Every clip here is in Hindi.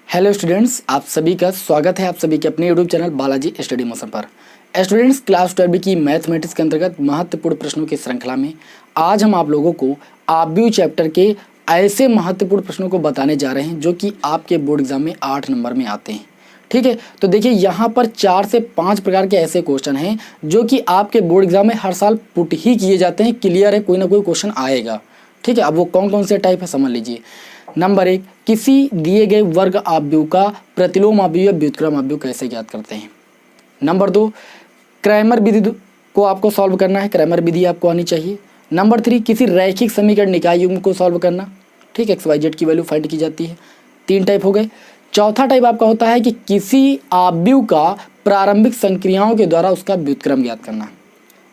हेलो स्टूडेंट्स, आप सभी का स्वागत है आप सभी के अपने YouTube channel Balaji study motion पर। स्टूडेंट्स, क्लास 12 की मैथमेटिक्स के अंतर्गत महत्वपूर्ण प्रश्नों की श्रृंखला में आज हम आप लोगों को आव्यूह चैप्टर के ऐसे महत्वपूर्ण प्रश्नों को बताने जा रहे हैं जो कि आपके बोर्ड एग्जाम में 8 नंबर में आते हैं। ठीक है, तो देखिए यहाँ पर 4 से 5 प्रकार के ऐसे क्वेश्चन हैं जो कि आपके बोर्ड एग्जाम में हर साल पुट ही किए जाते हैं। क्लियर है, कोई ना कोई क्वेश्चन आएगा। ठीक है, अब वो कौन कौन से टाइप है समझ लीजिए। नंबर 1, किसी दिए गए वर्ग आव्यूह का प्रतिलोम आव्यूह या व्युत्क्रम आव्यूह कैसे ज्ञात करते हैं। नंबर 2, क्रैमर विधि को आपको सॉल्व करना है, क्रैमर विधि आपको आनी चाहिए। नंबर 3, किसी रैखिक समीकरण निकाय युग्म को सॉल्व करना। ठीक है, XYZ की वैल्यू फाइंड की जाती है। 3 टाइप हो गए। चौथा टाइप आपका होता है कि किसी आव्यूह का प्रारंभिक संक्रियाओं के द्वारा उसका व्युत्क्रम ज्ञात करना।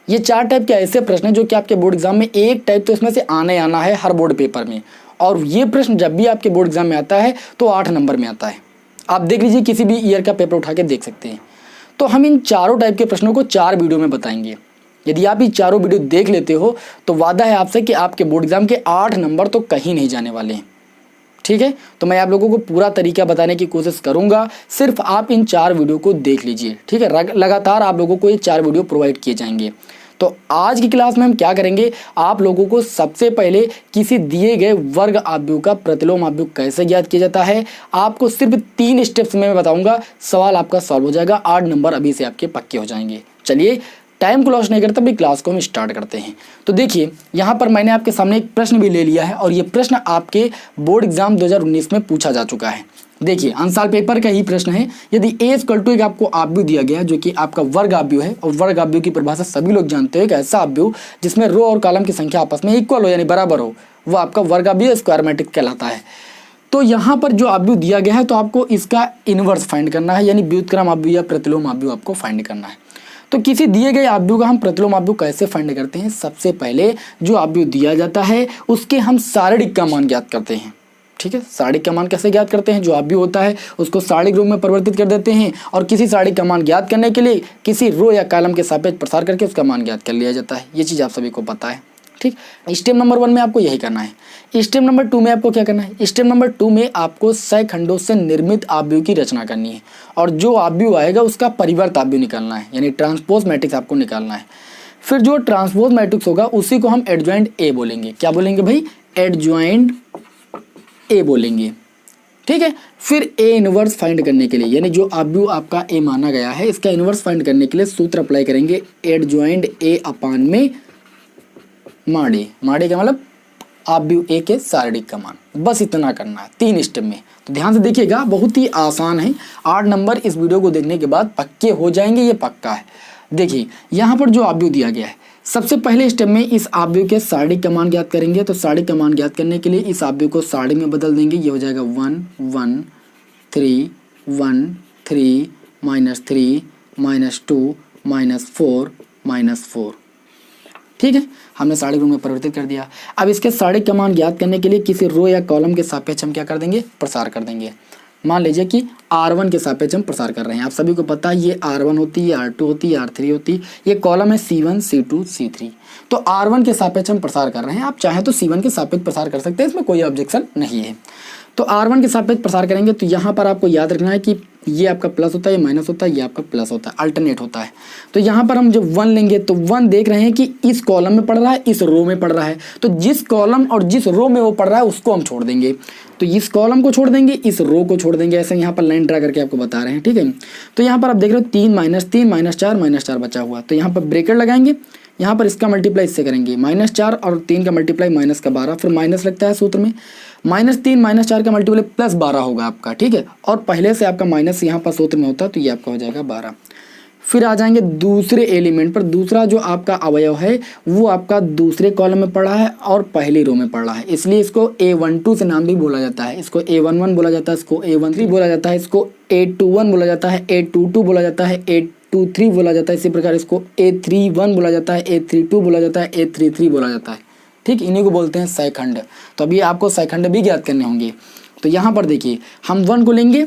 ये 4 टाइप के ऐसे प्रश्न हैं जो कि आपके बोर्ड एग्जाम में एक टाइप तो इसमें से आना है हर बोर्ड पेपर में, और ये प्रश्न जब भी आपके बोर्ड एग्जाम में आता है तो 8 नंबर में आता है। आप देख लीजिए, किसी भी ईयर का पेपर उठा के देख सकते हैं। तो हम इन चारों टाइप के प्रश्नों को 4 वीडियो में बताएंगे। यदि आप ये चारों वीडियो देख लेते हो तो वादा है आपसे कि आपके बोर्ड एग्जाम के 8 नंबर तो कहीं नहीं जाने वाले हैं। ठीक है, तो मैं आप लोगों को पूरा तरीका बताने की कोशिश करूंगा, सिर्फ आप इन 4 वीडियो को देख लीजिए। ठीक है, लगातार आप लोगों को ये 4 वीडियो प्रोवाइड किए जाएंगे। तो आज की क्लास में हम क्या करेंगे, आप लोगों को सबसे पहले किसी दिए गए वर्ग आव्यूह का प्रतिलोम आव्यूह कैसे ज्ञात किया जाता है, आपको सिर्फ 3 स्टेप्स में मैं बताऊंगा। सवाल आपका सॉल्व हो जाएगा, 8 नंबर अभी से आपके पक्के हो जाएंगे। चलिए, टाइम को लॉस नहीं करते, अभी क्लास को हम स्टार्ट करते हैं। तो देखिए, यहाँ पर मैंने आपके सामने एक प्रश्न भी ले लिया है और ये प्रश्न आपके बोर्ड एग्जाम 2019 में पूछा जा चुका है। देखिए, अंसाल पेपर का ही प्रश्न है। यदि A = एक आपको आव्यूह दिया गया जो कि आपका वर्ग आव्यूह है, और वर्ग आव्यूह की परिभाषा सभी लोग जानते हैं, एक ऐसा आव्यूह जिसमें रो और कॉलम की संख्या आपस में इक्वल हो यानी बराबर हो, वो आपका वर्ग आव्यूह स्क्वायर मैट्रिक्स कहलाता है। तो यहाँ पर जो आव्यूह दिया गया है तो आपको इसका इनवर्स फाइंड करना है, यानी व्युत्क्रम आव्यूह या प्रतिलोम आव्यूह आपको फाइंड करना है। तो किसी दिए गए आव्यूह का हम प्रतिलोम आव्यूह कैसे फाइंड करते हैं, सबसे पहले जो आव्यूह दिया जाता है उसके हम सारणिक का मान ज्ञात करते हैं। ठीक है, सारणिक का मान कैसे ज्ञात करते हैं, जो आव्यूह होता है उसको सारणिक रूप में परिवर्तित कर देते हैं और किसी सारणिक का मान ज्ञात करने के लिए किसी रो या कॉलम के सापेक्ष प्रसार करके उसका मान ज्ञात कर लिया जाता है। ये चीज़ आप सभी को पता है। ठीक, स्टेप नंबर 1 में आपको यही करना है। स्टेप नंबर 2 में आपको क्या करना है, स्टेप नंबर 2 में आपको सह खंडों से निर्मित आव्यूह की रचना करनी है और जो आव्यूह आएगा उसका परिवर्त आव्यूह निकालना है, यानी ट्रांसपोज मैट्रिक्स आपको निकालना है। फिर जो ट्रांसपोज मैट्रिक्स होगा उसी को हम एडजॉइंट ए बोलेंगे। क्या बोलेंगे भाई, एडजॉइंट ए बोलेंगे। ठीक है, फिर ए इनवर्स फाइंड करने के लिए, यानी जो आव्यूह आपका ए माना गया है इसका इनवर्स फाइंड करने के लिए सूत्र अप्लाई करेंगे, एडजॉइंट ए अपान में माडे। माडे का मतलब आव्यूह ए के सारणिक का मान। बस इतना करना है 3 स्टेप में। तो ध्यान से देखिएगा, बहुत ही आसान है। 8 नंबर इस वीडियो को देखने के बाद पक्के हो जाएंगे, ये पक्का है। देखिए, यहाँ पर जो आव्यूह दिया गया है, सबसे पहले स्टेप में इस आव्यूह के सारणिक का मान ज्ञात करेंगे। तो सारणिक का मान ज्ञात करने के लिए इस आव्यूह को सारणी में बदल देंगे। ये हो जाएगा 1 1 3 1 3 -3 -2 -4 -4। ठीक है, हमने सारणिक रूप में परिवर्तित कर दिया। अब इसके सारणिक का मान ज्ञात करने के लिए किसी रो या कॉलम के सापेक्ष हम क्या कर देंगे, प्रसार कर देंगे। मान लीजिए कि R1 के सापेक्ष हम प्रसार कर रहे हैं। आप सभी को पता है ये R1 होती है, R2 होती है, R3 होती है। ये कॉलम है C1 C2 C3। तो R1 के सापेक्ष हम प्रसार कर रहे हैं, आप चाहें तो C1 के सापेक्ष प्रसार कर सकते हैं, इसमें कोई ऑब्जेक्शन नहीं है। तो R1 के सापेक्ष प्रसार करेंगे तो यहाँ पर आपको याद रखना है कि ये आपका प्लस होता है, ये माइनस होता है, ये आपका प्लस होता है, अल्टरनेट होता है। तो यहाँ पर हम जब 1 लेंगे तो 1 देख रहे हैं कि इस कॉलम में पड़ रहा है, इस रो में पड़ रहा है। तो जिस कॉलम और जिस रो में वो पड़ रहा है उसको हम छोड़ देंगे। तो इस कॉलम को छोड़ देंगे, इस रो को छोड़ देंगे। ऐसे यहाँ पर लाइन ड्रा करके आपको बता रहे हैं। ठीक है, तो यहाँ पर आप देख रहे हो 3 -3 -4 बचा हुआ। तो यहाँ पर ब्रेकेट लगाएंगे, यहाँ पर इसका मल्टीप्लाई इससे करेंगे, -4 और 3 का मल्टीप्लाई माइनस का 12, फिर माइनस लगता है सूत्र में। -3 -4 का मल्टीप्लाई +12 होगा आपका। ठीक है, और पहले से आपका माइनस यहाँ पर सूत्र में होता है तो ये आपका हो जाएगा 12। फिर आ जाएंगे दूसरे एलिमेंट पर। दूसरा जो आपका अवयव है वो आपका दूसरे कॉलम में पड़ा है और पहली रो में पड़ा है, इसलिए इसको A12 से नाम भी बोला जाता है। इसको A11 बोला जाता है, इसको A13 बोला जाता है, इसको A21 बोला जाता है, A22 बोला जाता है, A23 बोला जाता है। इसी प्रकार इसको A31 बोला जाता है, A32 बोला जाता है, A33 बोला जाता है। ठीक, इन्हीं को बोलते हैं सहखंड। तो अभी आपको सहखंड भी ज्ञात करने होंगे। तो यहाँ पर देखिए, हम 1 को लेंगे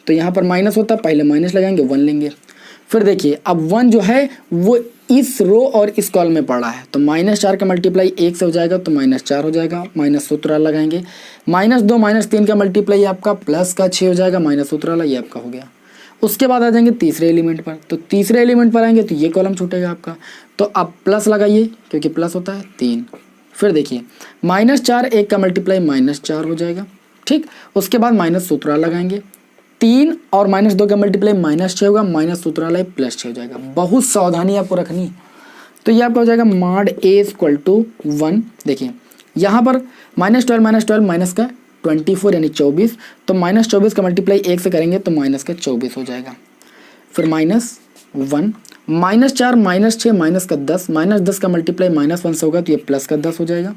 तो यहाँ पर माइनस होता है, पहले माइनस लगाएंगे, 1 लेंगे। फिर देखिए, अब 1 जो है वो इस रो और इस कॉलम में पड़ रहा है, तो -4 का मल्टीप्लाई 1 से हो जाएगा तो -4 हो जाएगा, माइनस सूत्र वाला लगाएंगे। -2 -3 का मल्टीप्लाई आपका प्लस का 6 हो जाएगा, माइनस सूत्र वाला, ये आपका हो गया। उसके बाद आ जाएंगे तीसरे एलिमेंट पर, तो तीसरे एलिमेंट पर आएंगे तो ये कॉलम छूटेगा आपका, तो आप प्लस लगाइए क्योंकि प्लस होता है 3। फिर देखिए -4 1 का मल्टीप्लाई -4 हो जाएगा, ठीक। उसके बाद माइनस सूत्र वाला लगाएंगे, 3 और -2 का मल्टीप्लाई -6 होगा, माइनस सूत्र वाला +6 हो जाएगा। बहुत सावधानी आपको रखनी। तो ये आपका हो जाएगा mod a = 1। देखिए यहाँ पर -12 माइनस का 24 यानी 24, तो -24 का मल्टीप्लाई 1 से करेंगे तो माइनस का 24 हो जाएगा। फिर -1 -4 -6 माइनस का 10, -10 का मल्टीप्लाई -1 से होगा तो ये प्लस का 10 हो जाएगा।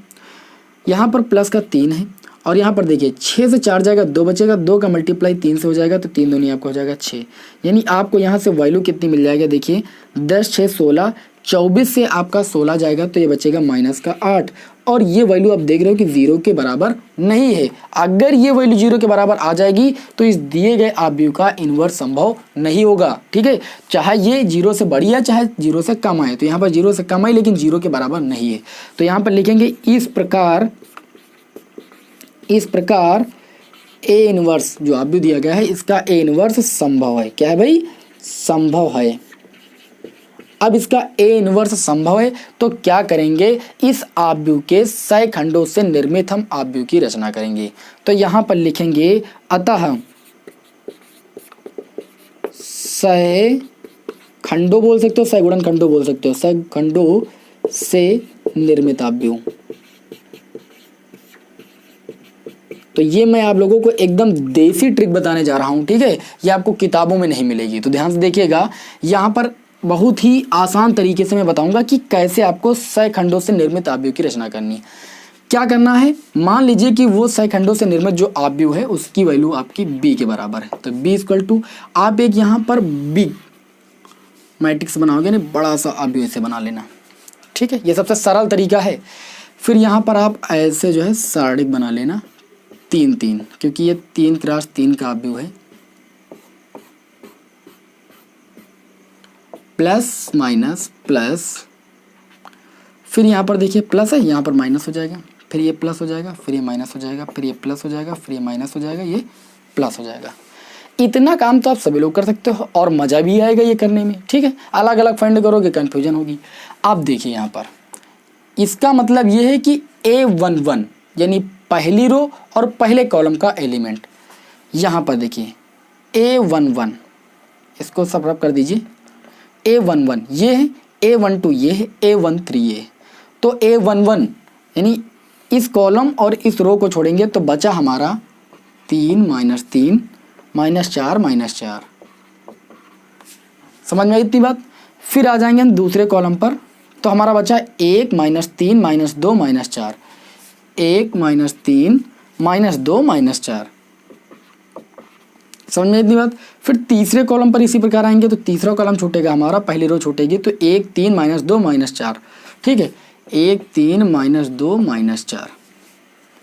यहाँ पर प्लस का 3 है, और यहाँ पर देखिए 6 से 4 जाएगा 2 बचेगा, 2 का मल्टीप्लाई 3 से हो जाएगा तो 3 दूनी आपको हो जाएगा 6। यानी आपको यहाँ से वैल्यू कितनी मिल जाएगा, देखिए 10 6 16, 24 से आपका 16 जाएगा तो ये बचेगा -8। और ये वैल्यू आप देख रहे हो कि 0 के बराबर नहीं है। अगर ये वैल्यू 0 के बराबर आ जाएगी तो इस दिए गए आव्यूह का इन्वर्स संभव नहीं होगा, ठीक है। चाहे ये 0 से बड़ी है चाहे 0 से कम आए, तो यहाँ पर 0 से कम आई लेकिन 0 के बराबर नहीं है, तो यहाँ पर लिखेंगे इस प्रकार ए इनवर्स जो आव्यूह दिया गया है इसका ए इनवर्स संभव है। क्या है भाई, संभव है। अब इसका ए इनवर्स संभव है तो क्या करेंगे, इस आव्यूह के सह खंडों से निर्मित हम आव्यूह की रचना करेंगे। तो यहाँ पर लिखेंगे अतः सह खंडों बोल सकते हो, सह गुणन खंडों बोल सकते हो, सह खंडों से निर्मित आव्यूह। तो ये मैं आप लोगों को एकदम देसी ट्रिक बताने जा रहा हूँ, ठीक है। ये आपको किताबों में नहीं मिलेगी, तो ध्यान से देखिएगा। यहाँ पर बहुत ही आसान तरीके से मैं बताऊंगा कि कैसे आपको सह खंडों से निर्मित आव्यूह की रचना करनी है। क्या करना है, मान लीजिए कि वो सह खंडों से निर्मित जो आव्यूह है उसकी वैल्यू आपकी b के बराबर है, तो b = आप एक यहाँ पर b मैट्रिक्स बनाओगे ना, बड़ा सा आव्यूह ऐसे बना लेना, ठीक है। ये सबसे सरल तरीका है। फिर यहाँ पर आप ऐसे जो है सारणिक बना लेना 3 3, क्योंकि ये 3 × 3 का आव्यूह है, प्लस माइनस प्लस। फिर यहाँ पर देखिए प्लस है, यहाँ पर माइनस हो जाएगा, फिर ये प्लस हो जाएगा, फिर ये माइनस हो जाएगा, फिर ये प्लस हो जाएगा, फिर ये माइनस हो जाएगा, ये प्लस हो जाएगा। इतना काम तो आप सभी लोग कर सकते हो और मज़ा भी आएगा ये करने में, ठीक है। अलग अलग फाइंड करोगे कन्फ्यूजन होगी। अब देखिए यहाँ पर इसका मतलब ये है कि A11 यानी पहली रो और पहले कॉलम का एलिमेंट, यहाँ पर देखिए A11, इसको सबट्रैक्ट कर दीजिए, A11 ये है, A12 ये है, A13 ये है। तो A11 यानी इस कॉलम और इस रो को छोड़ेंगे तो बचा हमारा 3 - 3 -4 -4। समझ में आई इतनी बात। फिर आ जाएंगे हम दूसरे कॉलम पर, तो हमारा बचा 1 - 3 -2 -4, 1 - 3 -2 -4। समझ में इतनी बात। फिर तीसरे कॉलम पर इसी प्रकार आएंगे तो तीसरा कॉलम छूटेगा हमारा, पहली रो छूटेगी, तो 1 3 -2 -4, ठीक है। 1 3 -2 -4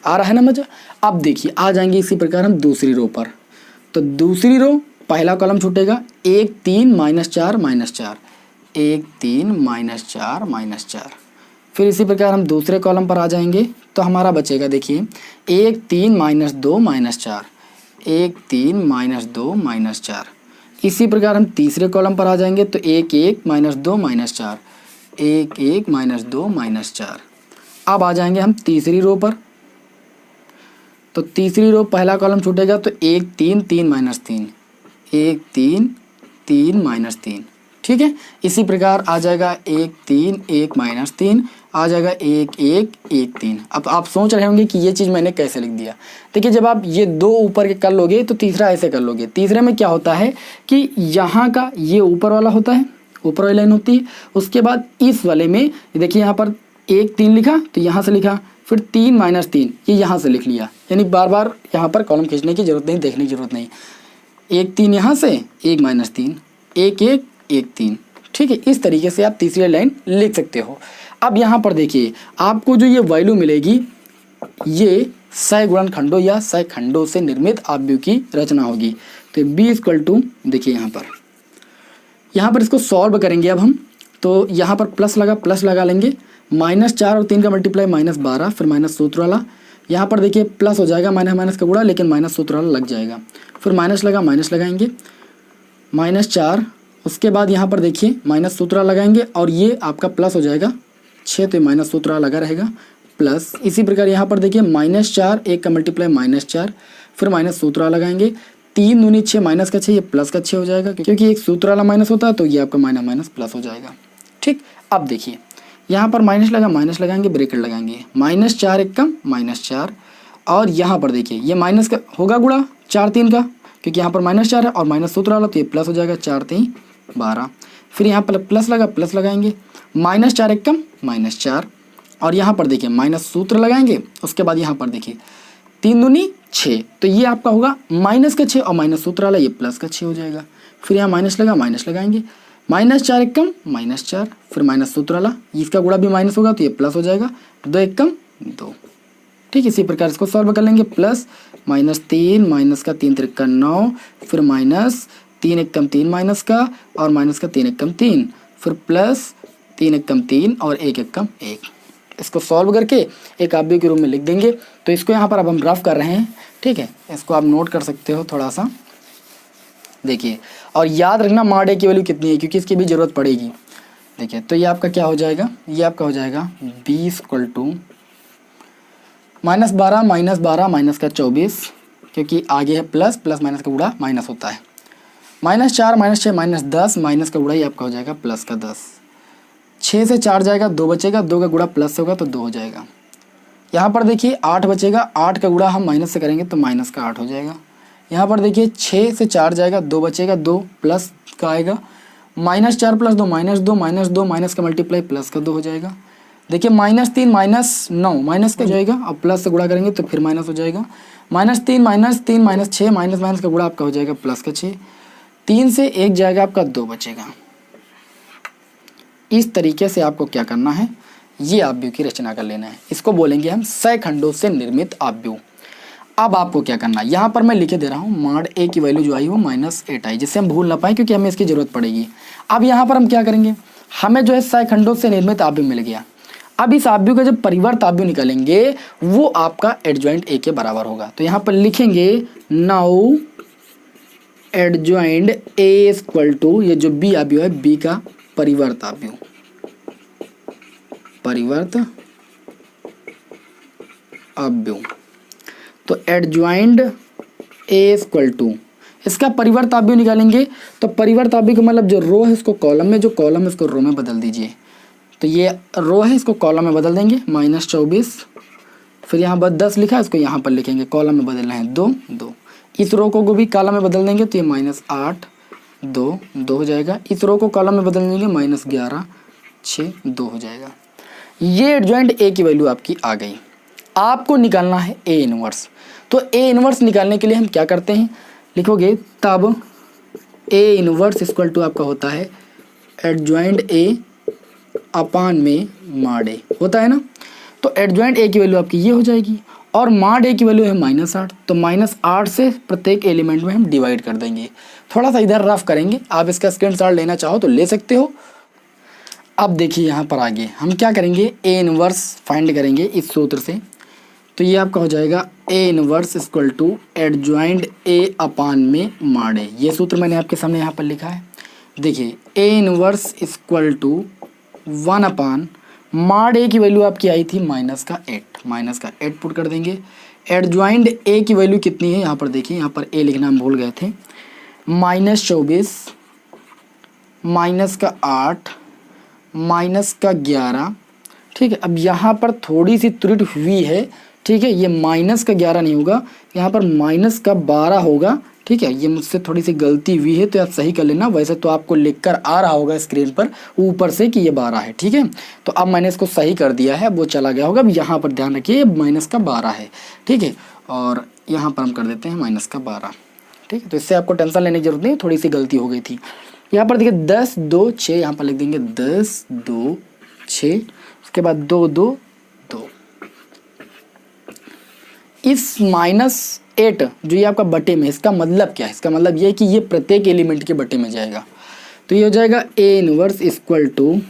आ रहा है ना मजा। अब देखिए आ जाएंगे इसी प्रकार हम दूसरी रो पर, तो दूसरी रो पहला कॉलम छूटेगा 1 3 -4 -4, 1 3 -4 -4। फिर इसी प्रकार हम दूसरे कॉलम पर आ जाएंगे तो हमारा बचेगा देखिए 1 3 -2 -4, 1 3 -2 -4। इसी प्रकार हम तीसरे कॉलम पर आ जाएंगे तो 1 1 -2 -4, 1 1 -2 -4। अब आ जाएंगे हम तीसरी रो पर, तो तीसरी रो पहला कॉलम छूटेगा तो 1 3 3 -3, 1 3 3 -3, ठीक है। इसी प्रकार आ जाएगा 1 3 1 -3, आ जाएगा 1 1 1 3। अब आप सोच रहे होंगे कि ये चीज़ मैंने कैसे लिख दिया। देखिए जब आप ये दो ऊपर के कर लोगे तो तीसरा ऐसे कर लोगे। तीसरे में क्या होता है कि यहाँ का ये ऊपर वाला होता है, ऊपर वाली लाइन होती है, उसके बाद इस वाले में देखिए यहाँ पर 1 3 लिखा तो यहाँ से लिखा, फिर 3 -3 ये यहाँ से लिख लिया, यानी बार बार यहाँ पर कॉलम खींचने की जरूरत नहीं, देखने की जरूरत नहीं। 1 3 यहाँ से 1 -3, 1 1 1 3, ठीक है। इस तरीके से आप तीसरी लाइन लिख सकते हो। अब यहाँ पर देखिए आपको जो ये वैल्यू मिलेगी ये सह गुणन खंडों या सह खंडों से निर्मित आव्यूह की रचना होगी। तो b = देखिए यहाँ पर इसको सॉल्व करेंगे अब हम, तो यहाँ पर प्लस लगा लेंगे, -4 और 3 का मल्टीप्लाई -12, फिर माइनस सूत्र वाला। यहाँ पर देखिए प्लस हो जाएगा माइनस माइनस का गुणा, लेकिन माइनस सूत्र वाला लग जाएगा। फिर माइनस लगाएंगे, -4, उसके बाद यहाँ पर देखिए माइनस सूत्र वाला लगाएंगे और ये आपका प्लस हो जाएगा 6, तो ये माइनस सूत्र वाला लगा रहेगा प्लस। इसी प्रकार यहाँ पर देखिए -4, 1 का मल्टीप्लाई -4, फिर माइनस सूत्र वाला लगाएंगे, 3 दूनी 6, माइनस का 6, ये प्लस का 6 हो जाएगा, क्योंकि एक सूत्र वाला माइनस होता है तो ये आपका माइनस प्लस हो जाएगा। ठीक, अब देखिए यहाँ पर माइनस लगाएंगे, ब्रैकेट लगाएंगे, -4 1 कम -4, और यहाँ पर देखिए ये माइनस का होगा गुणा 4 3 का, क्योंकि यहाँ पर -4 है और माइनस सूत्र वाला, तो ये प्लस हो जाएगा, 4 3 12। फिर यहाँ पर प्लस लगाएंगे, -4 1 कम -4, और यहाँ पर देखिए माइनस सूत्र लगाएंगे, उसके बाद यहाँ पर देखिए 3 दूनी 6, तो ये आपका होगा माइनस का 6 और माइनस सूत्र वाला ये प्लस का 6 हो जाएगा। फिर यहाँ माइनस लगाएंगे, -4 1 कम -4, फिर माइनस सूत्र वाला, इसका गुणा भी माइनस होगा तो ये प्लस हो जाएगा, 2 1 कम 2। ठीक, इसी प्रकार इसको सॉल्व कर लेंगे, प्लस -3, माइनस का 3 3 का 9, फिर माइनस 3 1 कम 3 माइनस का, और माइनस का 3 1 कम 3, फिर प्लस 3 1 कम 3 और 1 1 कम 1। इसको सॉल्व करके एक आव्यूह के रूप में लिख देंगे। तो इसको यहाँ पर अब हम रफ कर रहे हैं। ठीक है, इसको आप नोट कर सकते हो थोड़ा सा, देखिए, और याद रखना मॉड ए की वैल्यू कितनी है, क्योंकि इसकी भी ज़रूरत पड़ेगी। देखिए, तो ये आपका क्या हो जाएगा, ये आपका हो जाएगा b इक्वल टू -12 माइनस का 24, क्योंकि आगे है प्लस माइनस का गुणा माइनस होता है, -4 -6 -10, माइनस का गुणा ये आपका हो जाएगा प्लस का 10, 6 से 4 जाएगा, 2 बचेगा, 2 का गुणा प्लस से होगा तो 2 हो जाएगा। यहाँ पर देखिए 8 बचेगा, 8 का गुणा हम माइनस से करेंगे तो माइनस का 8 हो जाएगा। यहाँ पर देखिए 6 से 4 जाएगा, 2 बचेगा, 2 प्लस का आएगा, -4 + 2 -2, -2 माइनस का मल्टीप्लाई प्लस का 2 हो जाएगा। देखिए -3 -9 माइनस का जाएगा, अब प्लस से गुणा करेंगे तो फिर माइनस हो जाएगा, -3 -6 माइनस का गुणा आपका हो जाएगा प्लस का 6, 3 से 1 जाएगा आपका 2 बचेगा। इस तरीके से आपको क्या करना है, ये आव्यूह की रचना कर लेना है। इसको बोलेंगे हम सहखंडों से निर्मित आव्यूह। अब आपको क्या करना है, यहाँ पर मैं लिखे दे रहा हूँ मॉड ए की वैल्यू जो आई वो -8 आई, जिससे हम भूल ना पाए, क्योंकि हमें इसकी जरूरत पड़ेगी। अब यहाँ पर हम क्या करेंगे, हमें जो है सहखंडों से निर्मित आव्यूह मिल गया। अब इस आव्यूह का जब परिवर्त आव्यूह निकालेंगे वो आपका एडजॉइंट ए के बराबर होगा। तो यहाँ पर लिखेंगे now adjoint A equal to, ये जो बी आव्यूह है बी का परिवर्त आव्यूह, परिवर्त आव्यूह। तो एडजॉइंट ए इक्वल टू, इसका परिवर्त आव्यूह निकालेंगे। तो परिवर्त आव्यूह का मतलब जो रो है इसको कॉलम में, जो कॉलम है इसको रो में बदल दीजिए। तो ये रो है, इसको कॉलम में बदल देंगे, -24, फिर यहाँ पर 10 लिखा है, इसको यहाँ पर लिखेंगे, कॉलम में बदल रहे हैं 2 2। इस रो को भी कॉलम में बदल देंगे तो ये -8 2 2 हो जाएगा। इस रो को कॉलम में बदल देंगे, -11 6 2 हो जाएगा। ये एडजॉइंट ए की वैल्यू आपकी आ गई। आपको निकालना है ए इनवर्स। तो ए इनवर्स निकालने के लिए हम क्या करते हैं, लिखोगे तब ए इनवर्स इक्वल टू आपका होता है एडजॉइंट ए अपान में मॉड ए, होता है ना। तो एडजॉइंट ए की वैल्यू आपकी ये हो जाएगी, और मॉड ए की वैल्यू है -8, तो -8 से प्रत्येक एलिमेंट में हम डिवाइड कर देंगे। थोड़ा सा इधर रफ करेंगे, आप इसका स्क्रीनशॉट लेना चाहो तो ले सकते हो। अब देखिए यहाँ पर आगे हम क्या करेंगे, ए इनवर्स फाइंड करेंगे इस सूत्र से। तो ये आपका हो जाएगा A inverse equal to adjoint A upon में मॉड ए। ये सूत्र मैंने आपके सामने यहाँ पर लिखा है। देखिए A inverse equal to 1 upon mod A की वैल्यू आपकी आई थी -8 पुट कर देंगे। एडजॉइंट ए की वैल्यू कितनी है, यहाँ पर देखिए, यहाँ पर ए लिखना हम भूल गए थे, -24 -8 -11। ठीक है, अब यहाँ पर थोड़ी सी त्रुटि हुई है। ठीक है, ये -11 नहीं होगा, यहाँ पर -12 होगा। ठीक है, ये मुझसे थोड़ी सी गलती हुई है तो आप सही कर लेना। वैसे तो आपको लिखकर आ रहा होगा स्क्रीन पर ऊपर से कि ये 12 है। ठीक है, तो अब मैंने इसको सही कर दिया है, वो चला गया होगा। अब यहाँ पर ध्यान रखिए ये -12 है। ठीक है, और यहाँ पर हम कर देते हैं -12। ठीक है, तो इससे आपको टेंशन लेने की जरूरत नहीं, थोड़ी सी गलती हो गई थी। यहाँ पर देखिए 10 2 6, यहाँ पर लिख देंगे 10 2 6, उसके बाद 2 2 2। इस -8 जो ये आपका बटे में, इसका मतलब क्या है, इसका मतलब ये है कि ये प्रत्येक एलिमेंट के बटे में जाएगा। तो ये हो जाएगा ए इनवर्स इक्वल टू,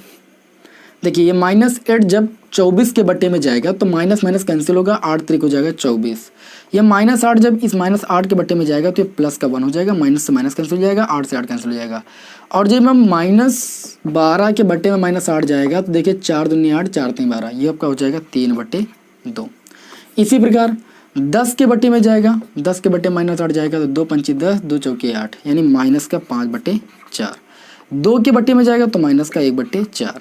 देखिए ये -8 जब 24 के बट्टे में जाएगा तो माइनस माइनस कैंसिल होगा, 8 3 हो जाएगा 24। ये -8 जब इस -8 के बट्टे में जाएगा तो ये प्लस का 1 हो जाएगा, माइनस से माइनस कैंसिल हो जाएगा, 8 से 8 कैंसिल हो जाएगा। और जब हम -12 के बट्टे में -8 जाएगा तो देखिए 4 दूनी 8, 4 3 12, ये आपका हो जाएगा 3/2। इसी प्रकार 10 के बट्टे में जाएगा, 10 के बट्टे -8 जाएगा तो 2 पंची 10, 2 चौके 8, यानी माइनस का 5/4। 2 के बट्टे में जाएगा तो माइनस का 1/4।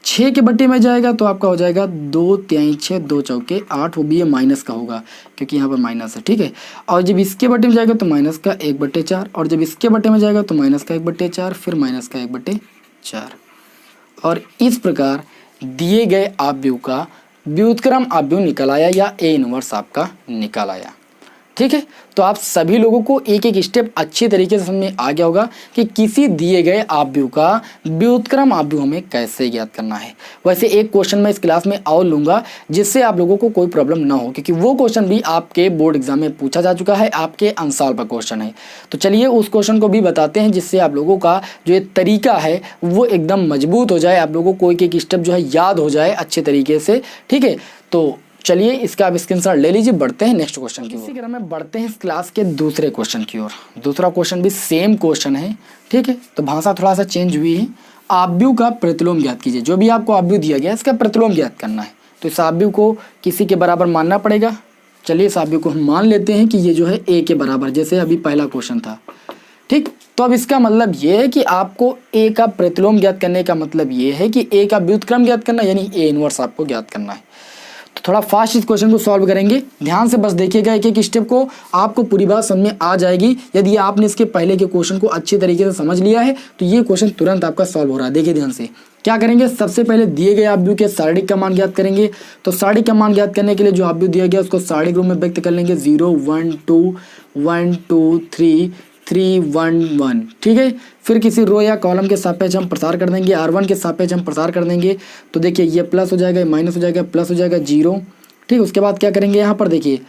6 के बट्टे में जाएगा तो आपका हो जाएगा 2 3 6, 2 चौके 8, वो भी ये माइनस का होगा क्योंकि यहाँ पर माइनस है, ठीक है। और जब इसके बट्टे में जाएगा तो माइनस का 1/4, और जब इसके बट्टे में जाएगा तो माइनस का 1/4, फिर माइनस का 1/4। और इस प्रकार दिए गए आव्यूह का व्युत्क्रम आव्यूह निकल आया या ए इनवर्स आपका निकल आया, ठीक है। तो आप सभी लोगों को एक एक स्टेप अच्छी तरीके से समझ में आ गया होगा कि किसी दिए गए आव्यूह का व्युत्क्रम आव्यूह हमें कैसे ज्ञात करना है। वैसे एक क्वेश्चन मैं इस क्लास में और लूँगा जिससे आप लोगों को कोई प्रॉब्लम ना हो, क्योंकि वो क्वेश्चन भी आपके बोर्ड एग्जाम में पूछा जा चुका है, आपके आंसर पर क्वेश्चन है। तो चलिए उस क्वेश्चन को भी बताते हैं जिससे आप लोगों का जो ये तरीका है वो एकदम मजबूत हो जाए, आप लोगों को एक एक स्टेप जो है याद हो जाए अच्छे तरीके से, ठीक है। तो चलिए इसका आप स्क्रीनशॉट ले लीजिए, बढ़ते हैं नेक्स्ट क्वेश्चन की ओर। इसी क्रम में बढ़ते हैं इस क्लास के दूसरे क्वेश्चन की ओर। दूसरा क्वेश्चन भी सेम क्वेश्चन है, ठीक है, तो भाषा थोड़ा सा चेंज हुई है। आव्यूह का प्रतिलोम ज्ञात कीजिए। जो भी आपको आव्यूह दिया गया है इसका प्रतिलोम ज्ञात करना है, तो इस आव्यूह को किसी के बराबर मानना पड़ेगा। चलिए इस आव्यूह को हम मान लेते हैं कि ये जो है ए के बराबर, जैसे अभी पहला क्वेश्चन था, ठीक। तो अब इसका मतलब ये है कि आपको ए का प्रतिलोम ज्ञात करने का मतलब ये है कि ए का व्युत्क्रम ज्ञात करना, यानी ए इनवर्स आपको ज्ञात करना है। तो थोड़ा फास्ट इस क्वेश्चन को सॉल्व करेंगे, ध्यान से बस देखिएगा एक एक स्टेप को, आपको पूरी बात समझ में आ जाएगी। यदि आपने इसके पहले के क्वेश्चन को अच्छे तरीके से समझ लिया है तो ये क्वेश्चन तुरंत आपका सॉल्व हो रहा है। देखिए ध्यान से क्या करेंगे, सबसे पहले दिए गए आव्यूह के सारणिक का मान ज्ञात करेंगे। तो सारणिक का मान ज्ञात करने के लिए जो आव्यूह दिया गया उसको सारणिक रूप में व्यक्त कर लेंगे, 0 1 2 1 2 3 3 1 1, ठीक है। फिर किसी रो या कॉलम के सापेक्ष हम प्रसार कर देंगे, R1 के सापेक्ष हम प्रसार कर देंगे। तो देखिए ये प्लस हो जाएगा, माइनस हो जाएगा, प्लस हो जाएगा 0, ठीक। उसके बाद क्या करेंगे, यहाँ पर देखिए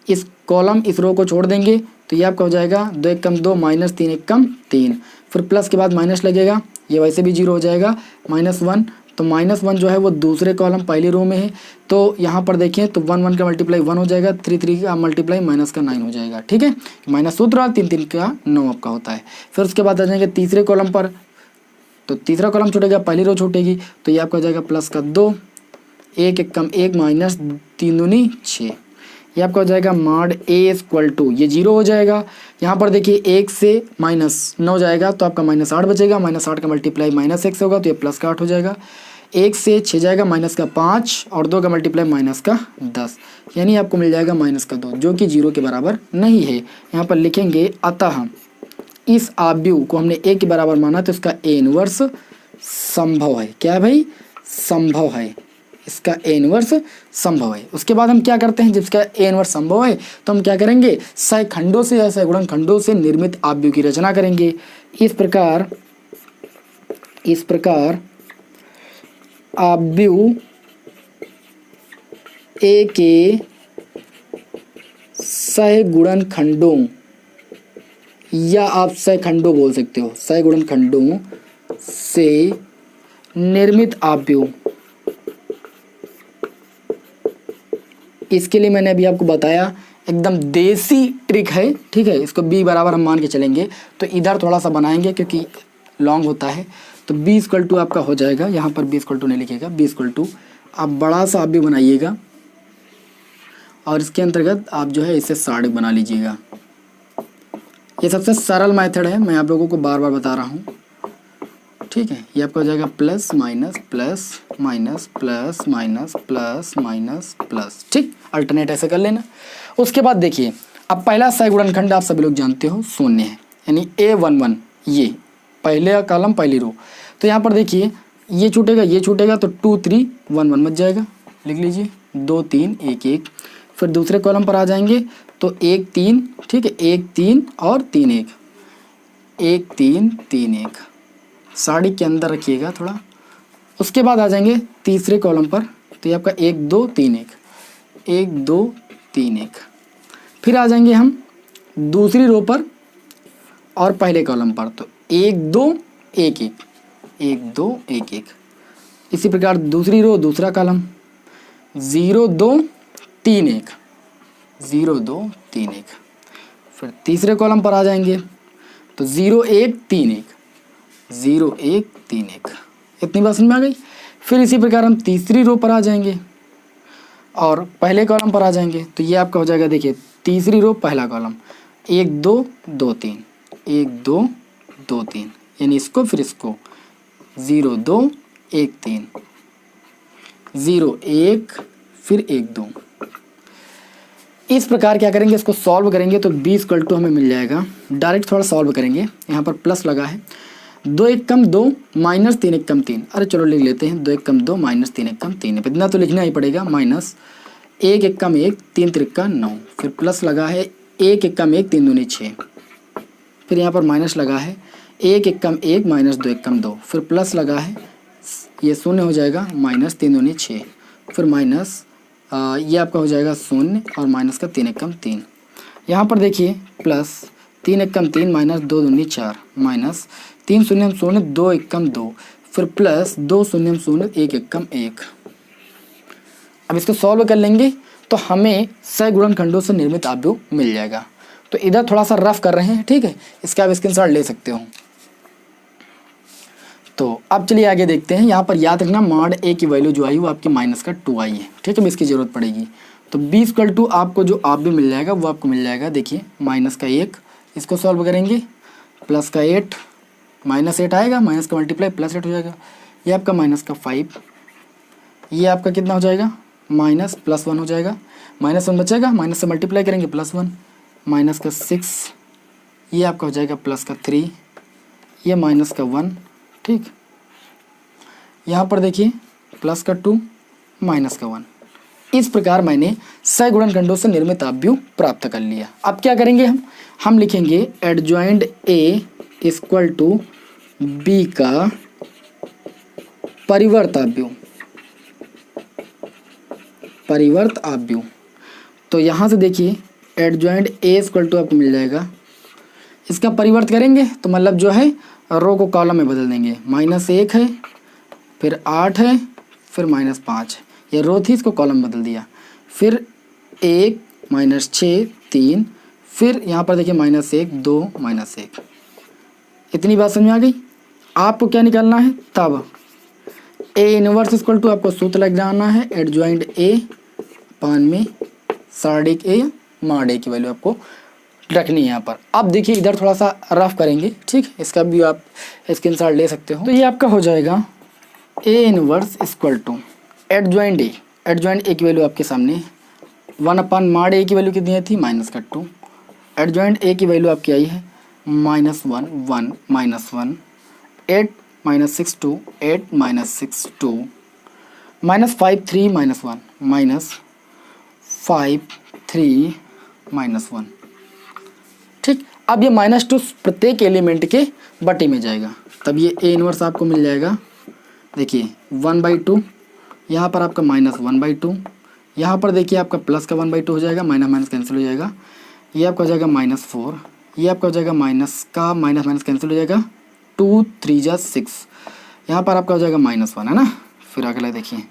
इस कॉलम इस रो को छोड़ देंगे तो ये आपका हो जाएगा 2 1 कम 2 माइनस 3 1 कम 3, फिर प्लस के बाद माइनस लगेगा, ये वैसे भी 0 हो जाएगा, -1। तो -1 जो है वो दूसरे कॉलम पहली रो में है, तो यहाँ पर देखें तो 1 1 का मल्टीप्लाई 1 हो जाएगा, 3 3 का मल्टीप्लाई माइनस का 9 हो जाएगा, ठीक है। माइनस सूत्र 3 3 का 9 आपका होता है। फिर उसके बाद आ जाएंगे तीसरे कॉलम पर, तो तीसरा कॉलम छूटेगा, पहली रो छूटेगी, तो ये आपका हो जाएगा प्लस का 2 1 1 कम 1 माइनस 3 दूनी 6, ये आपका हो जाएगा मॉड ए इक्वल टू, ये 0 हो जाएगा। यहाँ पर देखिए 1 से -9 जाएगा तो आपका -8 बचेगा, -8 का मल्टीप्लाई -1 से होगा तो ये प्लस का 8 हो जाएगा। 1 से 6 जाएगा, माइनस का 5, और 2 का मल्टीप्लाई माइनस का 10, यानी आपको मिल जाएगा -2, जो कि 0 के बराबर नहीं है। यहाँ पर लिखेंगे अतः इस आव्यूह को हमने ए के बराबर माना तो इसका ए इनवर्स संभव है। क्या है भाई, संभव है, इसका ए इनवर्स संभव है। उसके बाद हम क्या करते हैं, जब इसका ए इनवर्स संभव है तो हम क्या करेंगे, सहखंडों से या सहगुणनखंडों से निर्मित आव्यूह की रचना करेंगे। इस प्रकार आव्यूह ए के सहगुणनखंडों, या आप सहखंडों बोल सकते हो, सहगुणनखंडों से निर्मित आव्यूह, इसके लिए मैंने अभी आपको बताया एकदम देसी ट्रिक है, ठीक है। इसको b बराबर हम मान के चलेंगे, तो इधर थोड़ा सा बनाएंगे क्योंकि लॉन्ग होता है, तो b इक्वल टू आपका हो जाएगा, यहाँ पर b इक्वल टू नहीं लिखेगा, b इक्वल टू आप बड़ा सा आप भी बनाइएगा और इसके अंतर्गत आप जो है इसे सारणिक बना लीजिएगा। ये सबसे सरल मेथड है, मैं आप लोगों को बार बार बता रहा हूँ, ठीक है। ये आपका हो जाएगा plus minus plus minus plus minus plus minus plus, ठीक, अल्टरनेट ऐसे कर लेना। उसके बाद देखिए अब पहला सहगुणनखंड आप सभी लोग जानते हो शून्य है, यानी A11, ये पहले कॉलम पहली रो, तो यहाँ पर देखिए ये छूटेगा ये छूटेगा तो 2 3 1 1 बच जाएगा, लिख लीजिए 2 3 1 1। फिर दूसरे कॉलम पर आ जाएंगे तो 1 3, ठीक है, 1 3 और 3 1, 1 3 3 1, साड़ी के अंदर रखिएगा थोड़ा। उसके बाद आ जाएंगे तीसरे कॉलम पर, तो ये आपका 1 2 3 1, 1 2 3 1। फिर आ जाएंगे हम दूसरी रो पर और पहले कॉलम पर, तो 1 2 1 1, 1 2 1 1। इसी प्रकार दूसरी रो दूसरा कॉलम 0 2 3 1, 0 2 3 1। फिर तीसरे कॉलम पर आ जाएंगे तो 0 1 3 1, 0 1 3 1। इतनी बात समझ में आ गई। फिर इसी प्रकार हम तीसरी रो पर आ जाएंगे और पहले कॉलम पर आ जाएंगे तो ये आपका हो जाएगा, देखिए तीसरी रो पहला कॉलम 1 2 2 3, 1 2 2 3, यानी इसको फिर इसको 0 2 1 3, 0 1 फिर 1 2। इस प्रकार क्या करेंगे, इसको सॉल्व करेंगे तो b इक्वल टू हमें मिल जाएगा। डायरेक्ट थोड़ा सॉल्व करेंगे, यहाँ पर प्लस लगा है, 2 1 कम 2 माइनस 3 1 कम 3। अरे चलो लिख लेते हैं, 2 1 कम 2 माइनस 3 1 कम 3। इतना तो लिखना ही पड़ेगा। माइनस 1 1 कम 1 3 3 का 9, फिर प्लस लगा है 1 1 कम 1 3 दूनी 6, फिर यहाँ पर माइनस लगा है 1 1 कम 1 माइनस 2 1 कम 2, फिर प्लस लगा है, ये शून्य हो जाएगा, माइनस 3 दूनी 6, फिर माइनस ये आपका हो जाएगा 0 और माइनस का 3 1 कम 3। यहाँ पर देखिए प्लस 3 1 कम 3 माइनस 2 दूनी 4, माइनस 3 0 0 2 1 कम 2, फिर प्लस 2 0 0 1 1 कम 1। अब इसको सॉल्व कर लेंगे तो हमें सगुणनखंडों से निर्मित आव्यूह मिल जाएगा। तो इधर थोड़ा सा रफ कर रहे हैं, ठीक है, इसका आप स्क्रीनशॉट ले सकते हो। तो अब चलिए आगे देखते हैं। यहाँ पर याद रखना मॉड ए की वैल्यू जो आई वो आपकी माइनस का 2 आई है, ठीक है, इसकी ज़रूरत पड़ेगी। तो b इक्वल टू आपको जो आव्यूह मिल जाएगा वो आपको मिल जाएगा, देखिए माइनस का 1, इसको सॉल्व करेंगे, प्लस का 8, माइनस 8 आएगा, माइनस का मल्टीप्लाई प्लस 8 हो जाएगा, ये आपका माइनस का 5, ये आपका कितना हो जाएगा, माइनस प्लस 1 हो जाएगा, माइनस 1 बचेगा, माइनस से मल्टीप्लाई करेंगे प्लस 1, माइनस का 6, ये आपका हो जाएगा प्लस का 3, ये माइनस का 1, ठीक। यहाँ पर देखिए प्लस का 2 माइनस का 1। इस प्रकार मैंने सगुणनखंडों से निर्मित आव्यूह प्राप्त कर लिया। अब क्या करेंगे हम लिखेंगे adjoint A equal to B का परिवर्त आव्यूह, परिवर्त आव्यूह। तो यहाँ से देखिए एडजॉइंट ए इक्वल टू आपको मिल जाएगा, इसका परिवर्त करेंगे तो मतलब जो है रो को कॉलम में बदल देंगे। -1 है, फिर 8 है, फिर -5, ये रो थी, इसको कॉलम बदल दिया, फिर 1 -6 3, फिर यहाँ पर देखिए -1 2 -1। इतनी बात समझ में आ गई। आपको क्या निकालना है तब ए इनवर्स इक्वल टू आपको सूत्र लग जाना है एडजॉइंट ए पान में सार्डिक ए, मॉड ए की वैल्यू आपको रखनी है यहाँ पर। अब देखिए इधर थोड़ा सा रफ करेंगे, ठीक, इसका भी आप स्क्रीनशॉट ले सकते हो। तो ये आपका हो जाएगा A inverse equal to adjoint A, adjoint A की वैल्यू आपके सामने 1/मॉड ए की वैल्यू कितनी थी -2, एडजॉइंट ए की वैल्यू आपकी आई है -1 1 -1, 8 -6 2, 8 -6 2, -5 3 -1, -5 3 -1, ठीक। अब ये -2 प्रत्येक एलिमेंट के बटे में जाएगा, तब ये ए इनवर्स आपको मिल जाएगा। देखिए 1/2, यहाँ पर आपका -1/2, यहाँ पर देखिए आपका प्लस का 1/2 हो जाएगा, माइनस माइनस कैंसिल हो जाएगा, ये आपका हो जाएगा -4, ये आपका हो जाएगा माइनस का माइनस माइनस कैंसिल हो जाएगा, 2 3 जा 6, यहाँ पर आपका हो जाएगा -1, है ना। फिर अगला देखिए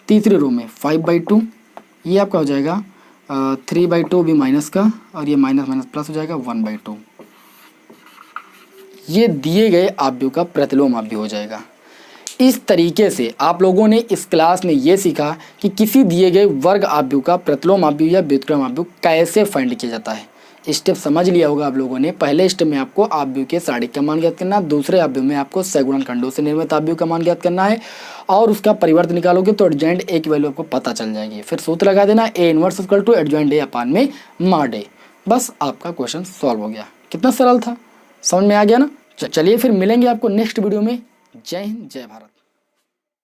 तीसरी रो में 5/2, ये आपका हो जाएगा 3/2 भी माइनस का, और ये माइनस माइनस प्लस हो जाएगा 1/2। ये दिए गए आव्यूह का प्रतिलोम आव्यूह हो जाएगा। इस तरीके से आप लोगों ने इस क्लास में ये सीखा कि किसी दिए गए वर्ग आव्यूह का प्रतिलोम आव्यूह या व्युत्क्रम आव्यूह कैसे फाइंड किया जाता है। स्टेप समझ लिया होगा आप लोगों ने। पहले स्टेप में आपको आव्यूह के सार्डिक का मान ज्ञात करना, दूसरे आव्यूह में आपको सगुणनखंडों से निर्मित आव्यूह का मान ज्ञात करना है, और उसका परिवर्त निकालोगे तो एडजॉइंट ए की वैल्यू आपको पता चल जाएगी। फिर सूत्र लगा देना A inverse equal to adjoint A upon में मॉड ए। बस आपका क्वेश्चन सॉल्व हो गया। कितना सरल था, समझ में आ गया ना। चलिए फिर मिलेंगे आपको नेक्स्ट वीडियो में। जय हिंद, जय भारत।